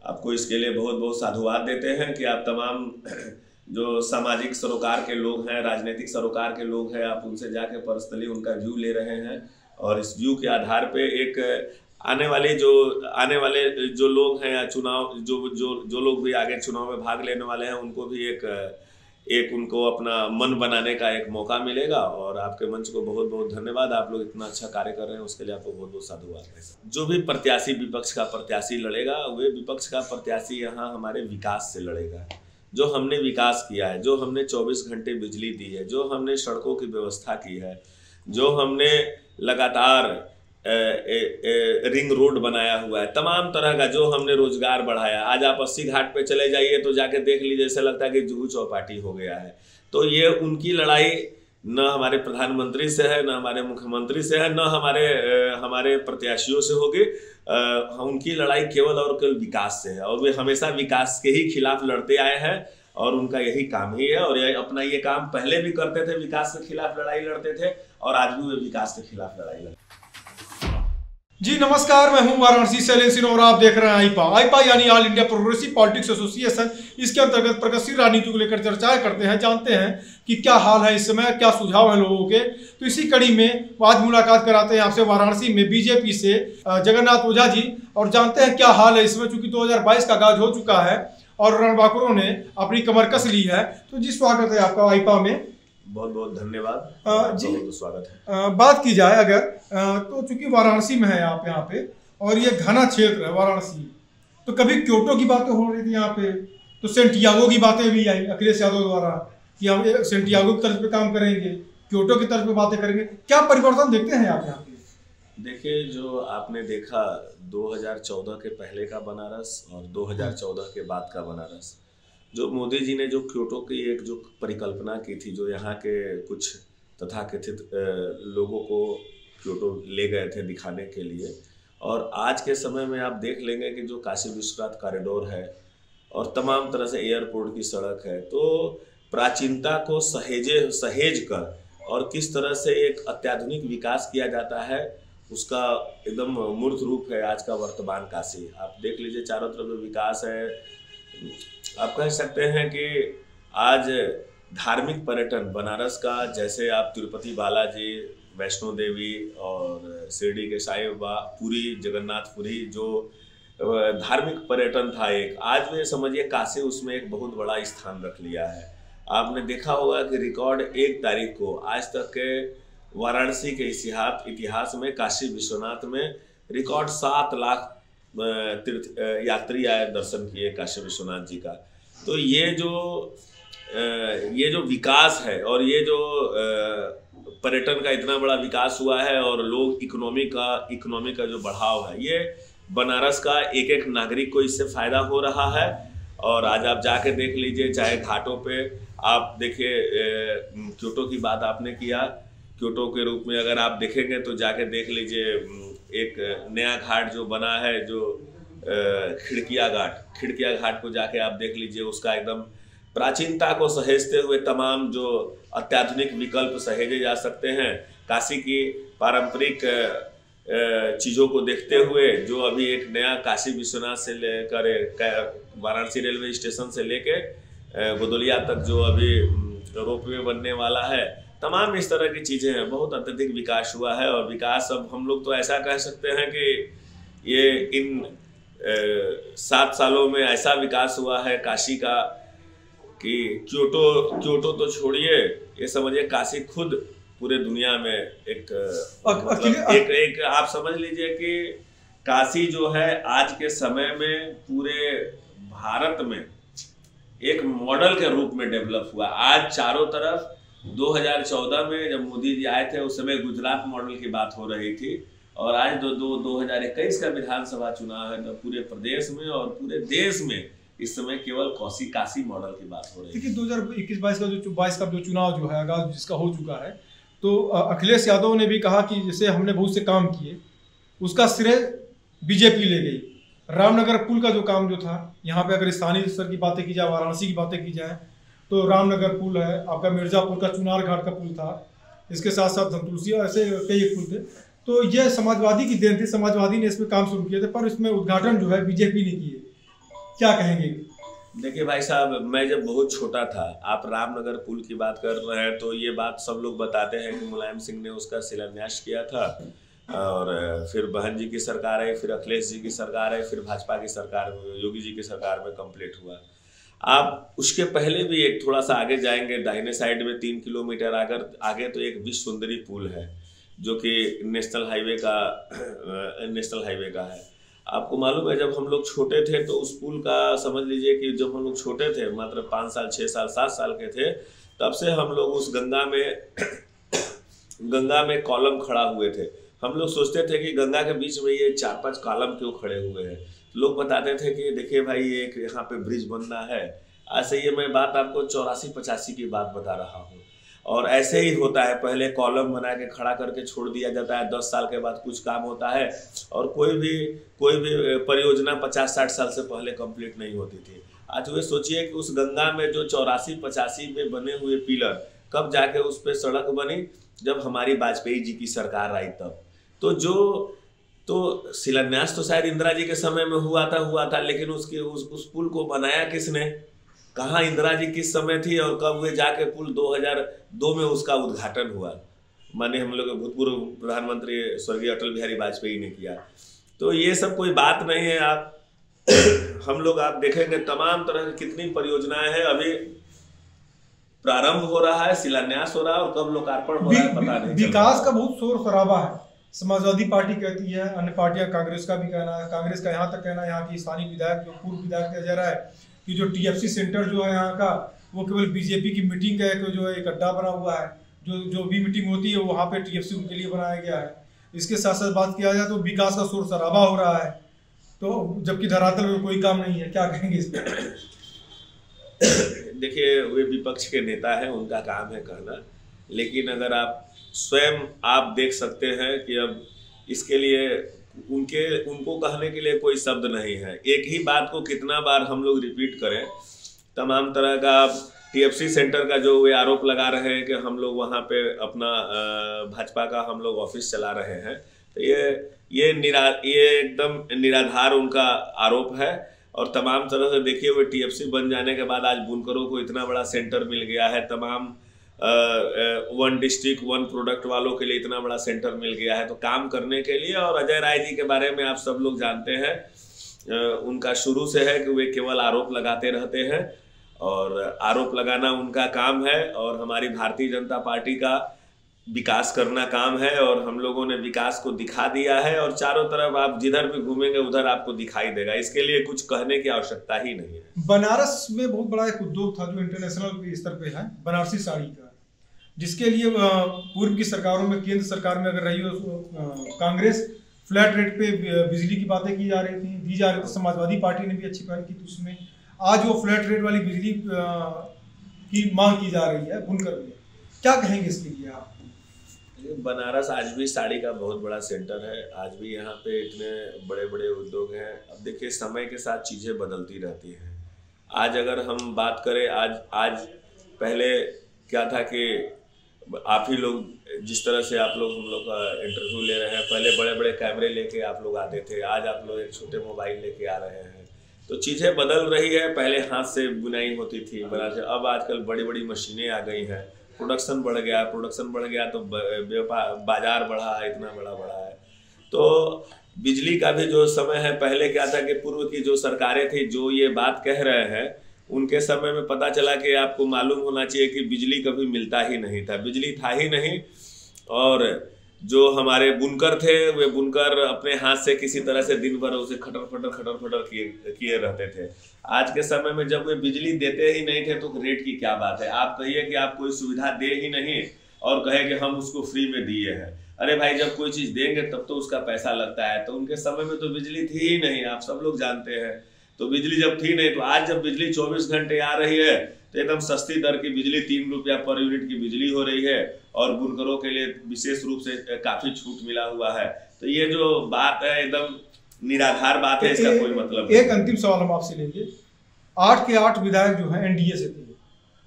आपको इसके लिए बहुत बहुत साधुवाद देते हैं कि आप तमाम जो सामाजिक सरोकार के लोग हैं, राजनीतिक सरोकार के लोग हैं, आप उनसे जाके पर्सनली उनका व्यू ले रहे हैं और इस व्यू के आधार पे एक आने वाले जो लोग हैं या चुनाव जो लोग भी आगे चुनाव में भाग लेने वाले हैं उनको भी एक उनको अपना मन बनाने का एक मौका मिलेगा। और आपके मंच को बहुत बहुत धन्यवाद, आप लोग इतना अच्छा कार्य कर रहे हैं उसके लिए आपको बहुत बहुत साधुवाद है। जो भी प्रत्याशी विपक्ष का प्रत्याशी लड़ेगा, वे विपक्ष का प्रत्याशी यहाँ हमारे विकास से लड़ेगा। जो हमने विकास किया है, जो हमने 24 घंटे बिजली दी है, जो हमने सड़कों की व्यवस्था की है, जो हमने लगातार रिंग रोड बनाया हुआ है, तमाम तरह का जो हमने रोजगार बढ़ाया। आज आप 80 घाट पे चले जाइए तो जाके देख लीजिए, ऐसा लगता है कि जुहू चौपाटी हो गया है। तो ये उनकी लड़ाई न हमारे प्रधानमंत्री से है, न हमारे मुख्यमंत्री से है, न हमारे प्रत्याशियों से होगी। उनकी लड़ाई केवल और केवल विकास से है और वे हमेशा विकास के ही खिलाफ लड़ते आए हैं और उनका यही काम ही है। और अपना ये काम पहले भी करते थे, विकास के खिलाफ लड़ाई लड़ते थे और आज भी वे विकास के खिलाफ लड़ाई लड़ते। जी नमस्कार, मैं हूं वाराणसी से सिंह और आप देख रहे हैं आईपा यानी all India progressive politics association. इसके अंतर्गत प्रगतिशील राजनीति को लेकर चर्चाएं करते हैं, जानते हैं कि क्या हाल है इस समय, क्या सुझाव है लोगों के। तो इसी कड़ी में आज मुलाकात कराते हैं आपसे वाराणसी में बीजेपी से जगन्नाथ ओझा जी और जानते हैं क्या हाल है इसमें। चूंकि 2022 का आगाज हो चुका है और रणबांकुरों ने अपनी कमर कस ली है। तो जी स्वागत है आपका आईपा में, बहुत बहुत धन्यवाद जी, बहुत स्वागत है। बात की जाए अगर तो चूंकि वाराणसी में है आप यहाँ पे और ये घना क्षेत्र है वाराणसी, तो कभी क्योटो की बातें हो रही थी यहाँ पे, तो सेंटियागो की बातें भी आई अखिलेश यादव द्वारा कि हम सेंटियागो की तर्ज पे काम करेंगे, क्योटो की तर्ज पे बातें करेंगे। क्या परिवर्तन देखते हैं आप यहाँ पे? देखिए, जो आपने देखा 2014 के पहले का बनारस और 2014 के बाद का बनारस, जो मोदी जी ने जो क्योटो की एक जो परिकल्पना की थी, जो यहाँ के कुछ तथाकथित लोगों को क्योटो ले गए थे दिखाने के लिए, और आज के समय में आप देख लेंगे कि जो काशी विश्वनाथ कॉरिडोर है और तमाम तरह से एयरपोर्ट की सड़क है, तो प्राचीनता को सहेज कर और किस तरह से एक अत्याधुनिक विकास किया जाता है, उसका एकदम मूर्त रूप है आज का वर्तमान काशी। आप देख लीजिए, चारों तरफ जो विकास है, आप कह सकते हैं कि आज धार्मिक पर्यटन बनारस का, जैसे आप तिरुपति बालाजी, वैष्णो देवी और शिरडी के साईं बाबा, पुरी जगन्नाथपुरी, जो धार्मिक पर्यटन था एक, आज में समझिए काशी उसमें एक बहुत बड़ा स्थान रख लिया है। आपने देखा होगा कि रिकॉर्ड 1 तारीख को आज तक के वाराणसी के इतिहास में काशी विश्वनाथ में रिकॉर्ड 7 लाख तीर्थ यात्री आए, दर्शन किए काशी विश्वनाथ जी का। तो ये जो विकास है और ये जो पर्यटन का इतना बड़ा विकास हुआ है और लोग इकोनॉमी का जो बढ़ाव है, ये बनारस का एक एक नागरिक को इससे फायदा हो रहा है। और आज आप जाके देख लीजिए, चाहे घाटों पे आप देखिए, क्योटो की बात आपने किया, क्योटो के रूप में अगर आप देखेंगे तो जाके देख लीजिए, एक नया घाट जो बना है, जो खिड़किया घाट को जाके आप देख लीजिए, उसका एकदम प्राचीनता को सहेजते हुए तमाम जो अत्याधुनिक विकल्प सहेजे जा सकते हैं, काशी की पारंपरिक चीज़ों को देखते हुए, जो अभी एक नया काशी विश्वनाथ से लेकर वाराणसी रेलवे स्टेशन से लेके गोदलिया तक जो अभी रोपवे बनने वाला है, तमाम इस तरह की चीज़ें हैं। बहुत अत्यधिक विकास हुआ है और विकास अब हम लोग तो ऐसा कह सकते हैं कि ये इन 7 सालों में ऐसा विकास हुआ है काशी का कि क्योटो तो छोड़िए, ये समझिए काशी खुद पूरे दुनिया में एक आप समझ लीजिए कि काशी जो है आज के समय में पूरे भारत में एक मॉडल के रूप में डेवलप हुआ। आज चारों तरफ 2014 में जब मोदी जी आए थे, उस समय गुजरात मॉडल की बात हो रही थी, और आज 2021 का विधानसभा चुनाव है, तो पूरे प्रदेश में और पूरे देश में इस समय केवल काशी मॉडल की बात हो रही है। देखिए 2021-22 का जो चुनाव जो है आगाज जिसका हो चुका है, तो अखिलेश यादव ने भी कहा कि जैसे हमने बहुत से काम किए, उसका श्रेय बीजेपी ले गई। रामनगर पुल का जो काम जो था, यहाँ पे अगर स्थानीय स्तर की बातें की जाए, वाराणसी की बातें की जाए, तो रामनगर पुल है, आपका मिर्जापुर का चुनार घाट का पुल था, इसके साथ साथ धनतुलसी, ऐसे कई एक पुल थे। तो ये समाजवादी की देन थी, समाजवादी ने इसमें काम शुरू किए थे, पर इसमें उद्घाटन जो है बीजेपी ने किए। क्या कहेंगे? देखिए भाई साहब, मैं जब बहुत छोटा था, आप रामनगर पुल की बात कर रहे हैं, तो ये बात सब लोग बताते हैं कि मुलायम सिंह ने उसका शिलान्यास किया था, और फिर बहन जी की सरकार आई, फिर अखिलेश जी की सरकार आई, फिर भाजपा की सरकार, योगी जी की सरकार में कंप्लीट हुआ। आप उसके पहले भी एक थोड़ा सा आगे जाएंगे, दाहिने साइड में 3 किलोमीटर आगे तो एक विश्व सुंदरी पुल है, जो कि नेशनल हाईवे का है। आपको मालूम है, जब हम लोग छोटे थे तो उस पुल का समझ लीजिए कि जब हम लोग छोटे थे, मात्र 5 साल 6 साल 7 साल के थे, तब से हम लोग उस गंगा में कॉलम खड़ा हुए थे। हम लोग सोचते थे कि गंगा के बीच में ये 4-5 कॉलम क्यों खड़े हुए हैं। लोग बताते थे कि देखिए भाई, एक यहाँ पे ब्रिज बनना है। ऐसे ये मैं बात आपको 84-85 की बात बता रहा हूँ। और ऐसे ही होता है, पहले कॉलम बना के खड़ा करके छोड़ दिया जाता है, 10 साल के बाद कुछ काम होता है, और कोई भी परियोजना 50-60 साल से पहले कंप्लीट नहीं होती थी। आज वे सोचिए कि उस गंगा में जो 84-85 में बने हुए पिलर, कब जाके उस पर सड़क बनी, जब हमारी वाजपेयी जी की सरकार आई तब। तो शिलान्यास तो शायद इंदिरा जी के समय में हुआ था, लेकिन उस पुल को बनाया किसने? कहाँ इंदिरा जी किस समय थी और कब हुए जाके पुल? 2002 में उसका उद्घाटन हुआ, माने हम लोग भूतपूर्व प्रधानमंत्री स्वर्गीय अटल बिहारी वाजपेयी ने किया। तो ये सब कोई बात नहीं है। आप देखेंगे तमाम तरह की कितनी परियोजनाएं हैं, अभी प्रारंभ हो रहा है, शिलान्यास हो रहा है, और कब लोकार्पण हो रहा है पता नहीं। विकास का बहुत शोर शराबा है, समाजवादी पार्टी कहती है, अन्य पार्टियां, कांग्रेस का भी कहना है, कांग्रेस का यहाँ तक कहना है, यहाँ की स्थानीय विधायक जो पूर्व विधायक कहा जा रहा है कि जो TFC सेंटर जो है यहाँ का, वो केवल बीजेपी की मीटिंग का जो है एक अड्डा बना हुआ है, जो भी मीटिंग होती है वहाँ पे TFC उनके लिए बनाया गया है। इसके साथ साथ बात किया जाए तो विकास का शोर शराबा हो रहा है, तो जबकि धरातल में कोई काम नहीं है। क्या कहेंगे इस पर? देखिए, वे विपक्ष के नेता हैं, उनका काम है कहना, लेकिन अगर आप देख सकते हैं कि अब इसके लिए उनको कहने के लिए कोई शब्द नहीं है। एक ही बात को कितना बार हम लोग रिपीट करें? तमाम तरह का TFC सेंटर का जो वे आरोप लगा रहे हैं कि हम लोग वहाँ पे अपना भाजपा का हम लोग ऑफिस चला रहे हैं, तो ये एकदम निराधार उनका आरोप है। और तमाम तरह से देखिए, वे TFC बन जाने के बाद आज बुनकरों को इतना बड़ा सेंटर मिल गया है, तमाम 1 डिस्ट्रिक्ट 1 प्रोडक्ट वालों के लिए इतना बड़ा सेंटर मिल गया है, तो काम करने के लिए। और अजय राय जी के बारे में आप सब लोग जानते हैं, उनका शुरू से है कि वे केवल आरोप लगाते रहते हैं, और आरोप लगाना उनका काम है, और हमारी भारतीय जनता पार्टी का विकास करना काम है, और हम लोगों ने विकास को दिखा दिया है, और चारों तरफ आप जिधर भी घूमेंगे उधर आपको दिखाई देगा। इसके लिए कुछ कहने की आवश्यकता ही नहीं है। बनारस में बहुत बड़ा एक उद्योग था जो इंटरनेशनल स्तर पे है, बनारसी साड़ी का, जिसके लिए पूर्व की सरकारों में, केंद्र सरकार में अगर रही हो कांग्रेस, फ्लैट रेट पे बिजली की बातें दी जा रही थी। समाजवादी पार्टी ने भी अच्छी पहल की थी उसमें। आज वो फ्लैट रेट वाली बिजली की मांग की जा रही है बुनकर में। क्या कहेंगे इसके लिए आप? बनारस आज भी साड़ी का बहुत बड़ा सेंटर है, आज भी यहाँ पे इतने बड़े बड़े उद्योग हैं। अब देखिए, समय के साथ चीज़ें बदलती रहती हैं। आज अगर हम बात करें, आज पहले क्या था कि आप ही लोग जिस तरह से आप लोग हम लोग का इंटरव्यू ले रहे हैं, पहले बड़े बड़े कैमरे लेके आप लोग आते थे, आज आप लोग एक छोटे मोबाइल लेके आ रहे हैं। तो चीज़ें बदल रही है। पहले हाथ से बुनाई होती थी बनारस, अब आजकल बड़ी बड़ी मशीनें आ गई हैं, प्रोडक्शन बढ़ गया तो बाजार बढ़ा है, इतना बड़ा है। तो बिजली का भी जो समय है, पहले क्या था कि पूर्व की जो सरकारें थी जो ये बात कह रहे हैं, उनके समय में पता चला कि आपको मालूम होना चाहिए कि बिजली कभी मिलता ही नहीं था, बिजली था ही नहीं। और जो हमारे बुनकर थे, वे बुनकर अपने हाथ से किसी तरह से दिन भर उसे खटर फटर किए रहते थे। आज के समय में जब वे बिजली देते ही नहीं थे तो रेट की क्या बात है? आप कहिए कि आप कोई सुविधा दे ही नहीं और कहे कि हम उसको फ्री में दिए हैं। अरे भाई, जब कोई चीज़ देंगे तब तो उसका पैसा लगता है। तो उनके समय में तो बिजली थी ही नहीं, आप सब लोग जानते हैं। तो बिजली जब थी नहीं, तो आज जब बिजली 24 घंटे आ रही है तो एकदम सस्ती दर की बिजली, 3 रुपया पर यूनिट की बिजली हो रही है, और बुनकरों के लिए विशेष रूप से काफ़ी छूट मिला हुआ है। तो ये जो बात है एकदम निराधार बात है, इसका कोई मतलब नहीं। एक अंतिम सवाल हम आपसे लेंगे। 8 के 8 विधायक जो हैं NDA से थे,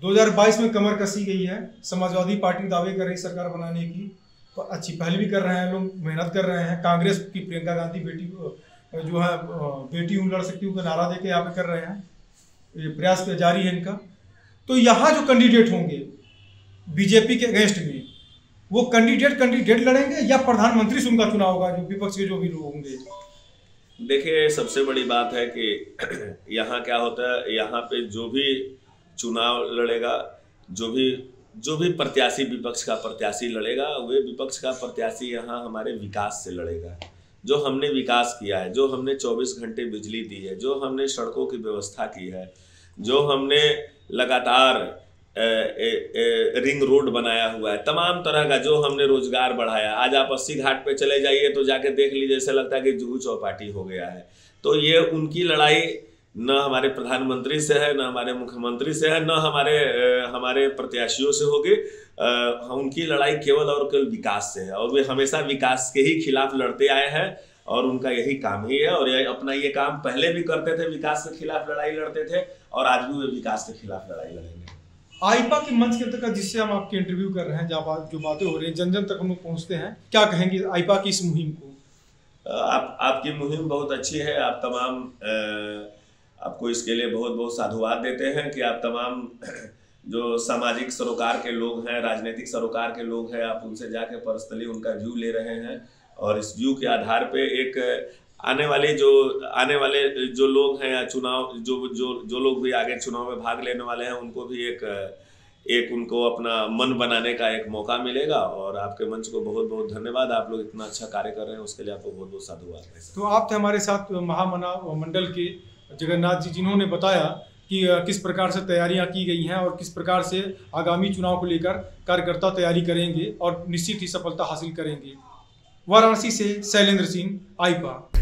2022 में कमर कसी गई है। समाजवादी पार्टी दावे कर रही सरकार बनाने की, तो अच्छी पहल भी कर रहे हैं लोग, मेहनत कर रहे हैं। कांग्रेस की प्रियंका गांधी बेटी को जो है बेटी हूँ लड़ सकती हूँ का नारा देके यहाँ पे कर रहे हैं, ये प्रयास जारी है इनका। तो यहाँ जो कैंडिडेट होंगे बीजेपी के अगेंस्ट में, वो कैंडिडेट लड़ेंगे या प्रधानमंत्री से उनका चुनाव होगा, जो विपक्ष के जो भी लोग होंगे? देखिए, सबसे बड़ी बात है कि यहाँ क्या होता है, यहाँ पे जो भी चुनाव लड़ेगा, जो भी प्रत्याशी विपक्ष का प्रत्याशी लड़ेगा, वे विपक्ष का प्रत्याशी यहाँ हमारे विकास से लड़ेगा। जो हमने विकास किया है, जो हमने 24 घंटे बिजली दी है, जो हमने सड़कों की व्यवस्था की है, जो हमने लगातार रिंग रोड बनाया हुआ है, तमाम तरह का जो हमने रोजगार बढ़ाया। आज आप 80 घाट पे चले जाइए तो जाके देख लीजिए, ऐसा लगता है कि जुहू चौपाटी हो गया है। तो ये उनकी लड़ाई न हमारे प्रधानमंत्री से है, न हमारे मुख्यमंत्री से है, न हमारे प्रत्याशियों से होगी। उनकी लड़ाई केवल और केवल विकास से है, और वे हमेशा विकास के ही खिलाफ लड़ते आए हैं, और उनका यही काम ही है। और अपना ये काम पहले भी करते थे, विकास के खिलाफ लड़ाई लड़ते थे, और आज भी वे विकास के खिलाफ लड़ाई लड़ेंगे। आईपा के मंच के अंतर्गत जिससे हम आपके इंटरव्यू कर रहे हैं, जो बातें हो रही हैं, जन जन तक हम लोग पहुँचते हैं, क्या कहेंगे आईपा की इस मुहिम को? आपकी मुहिम बहुत अच्छी है। आप तमाम आपको इसके लिए बहुत बहुत साधुवाद देते हैं कि आप तमाम जो सामाजिक सरोकार के लोग हैं, राजनीतिक सरोकार के लोग हैं, आप उनसे जाके पर्सनली उनका व्यू ले रहे हैं, और इस व्यू के आधार पे एक आने वाले जो लोग हैं, चुनाव जो लोग भी आगे चुनाव में भाग लेने वाले हैं, उनको भी एक उनको अपना मन बनाने का एक मौका मिलेगा। और आपके मंच को बहुत बहुत धन्यवाद। आप लोग इतना अच्छा कार्य कर रहे हैं, उसके लिए आपको बहुत बहुत साधुवाद। तो आप थे हमारे साथ महामंडल के जगन्नाथ जी, जिन्होंने बताया कि किस प्रकार से तैयारियां की गई हैं और किस प्रकार से आगामी चुनाव को लेकर कार्यकर्ता तैयारी करेंगे और निश्चित ही सफलता हासिल करेंगे। वाराणसी से शैलेंद्र सिंह, आईपा।